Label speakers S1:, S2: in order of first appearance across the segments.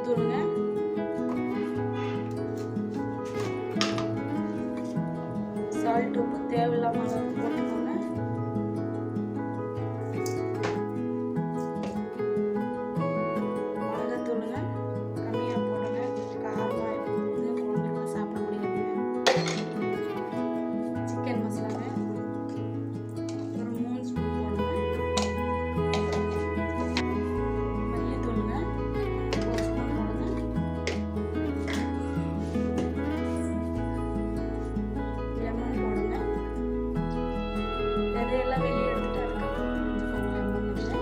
S1: தூளுங்க, salt உப்பு தேவையில்லாம அளவு போட்டுக்கோங்க. மிளகாத்தூளுங்க கம்மியாக போடுங்க, காரமாக இருக்கும்போது குழந்தைங்களும் சாப்பிட முடியாதுங்க. சிக்கன் மசாலாங்க ஒரு 3 ஸ்பூன் போடுங்க. மல்லித்தூளுங்க 1 ஸ்பூன் போடுங்க. லெமன் போடுங்க. விதையெல்லாம் வெளியே எடுத்துட்டு அதுக்கப்புறம் ஊற்றிக்கோங்க லெமன் இல்லை.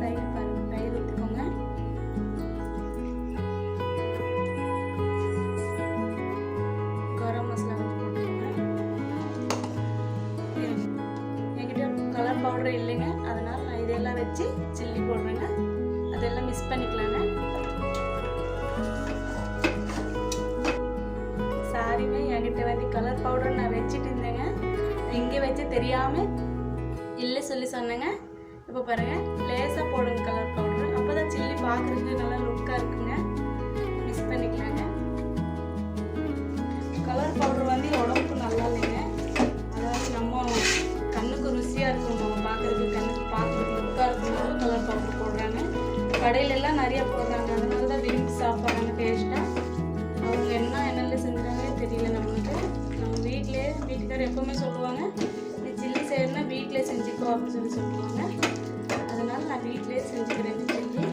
S1: தயிர் பாருங்க, தயிர் ஊற்றிக்கோங்க. கரம் மசாலா கொஞ்சம் போட்டுக்கோங்க. என்கிட்ட கலர் பவுடர் இல்லைங்க, அதனால் நான் இதெல்லாம் வச்சு சில்லி போடுறேங்க. அதெல்லாம் மிக்ஸ் பண்ணிக்கலாங்க. சாரிங்க, என்கிட்ட வந்து கலர் பவுடர் நான் வச்சுட்டு இருந்தேங்க, இங்கே வச்சு தெரியாமல் இல்லை சொல்லி சொன்னேங்க. இப்போ பாருங்கள், லேசாக போடுங்க கலர் பவுடர், அப்போ தான் சில்லி பார்க்குறதுக்கு நல்லா லுக்காக இருக்குங்க. மிக்ஸ் பண்ணிக்கலாங்க. கலர் பவுடர் வந்து உடம்புக்கு நல்லா இல்லைங்க, அதாவது நம்ம கண்ணுக்கு ருசியாக இருக்கும், நம்ம பார்க்குறதுக்கு கண்ணுக்கு பார்க்குறதுக்கு லுக்காக இருக்கும்போது கலர் பவுடர் போடுறாங்க. கடையிலெல்லாம் நிறையா போடுறாங்க, அதனால தான் விரும்பி சாப்பிட்றாங்க டேஸ்ட்டாக. அவங்க என்ன என்னென்ன செஞ்சுறாங்கன்னே தெரியல நம்மளுக்கு. நம்ம வீட்டுக்காரர் எப்பவுமே சொல்லுவாங்க, நீ சில்லி செய்யணும்னா வீட்டிலே செஞ்சுக்கோ அப்படின்னு சொல்லுவாங்க. அதனால நான் வீட்டிலே செஞ்சுக்கிறேன் சில்லி.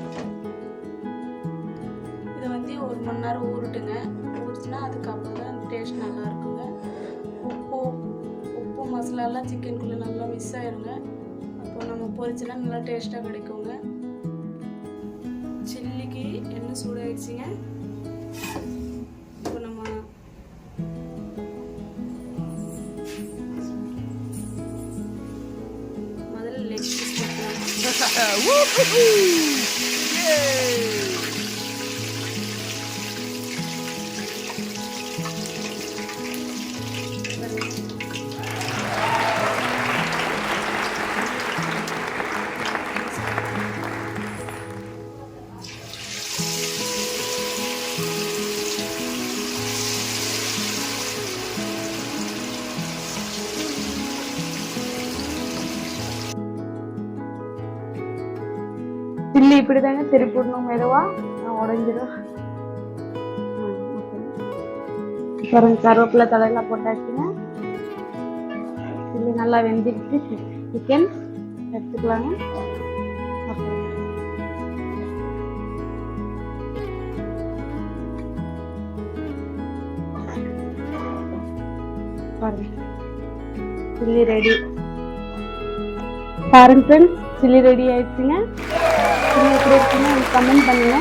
S1: இதை வந்து 1 மணி நேரம் ஊறட்டுங்க. ஊறிச்சுன்னா அதுக்கப்புறம் தான் டேஸ்ட் நல்லா இருக்குங்க. உப்பு மசாலாலாம் சிக்கனுக்குள்ளே நல்லா மிக்ஸ் ஆயிருங்க. அப்போ நம்ம பொரிச்சுன்னா நல்லா டேஸ்ட்டாக கிடைக்குங்க. சில்லிக்கு எண்ணெய் சூடாயிடுச்சுங்க. இப்போ நம்ம முதல்ல லெக் பீஸ் போட்டுக்கலாம்.
S2: சில்லி இப்படி தாங்க திருப்பி விடணும், மெதுவா உடஞ்சிடும். பாருங்க, கருவேப்பிலை தலையெல்லாம் போட்டாச்சுங்க. சில்லி நல்லா வெந்துடுச்சு. சிக்கன் எடுத்துக்கலாங்க. பாருங்க, சில்லி ரெடி. பாருங்க ஃப்ரெண்ட்ஸ், சில்லி ரெடி ஆயிடுச்சுங்க. எப்படி இருக்குன்னு கமெண்ட் பண்ணுங்க.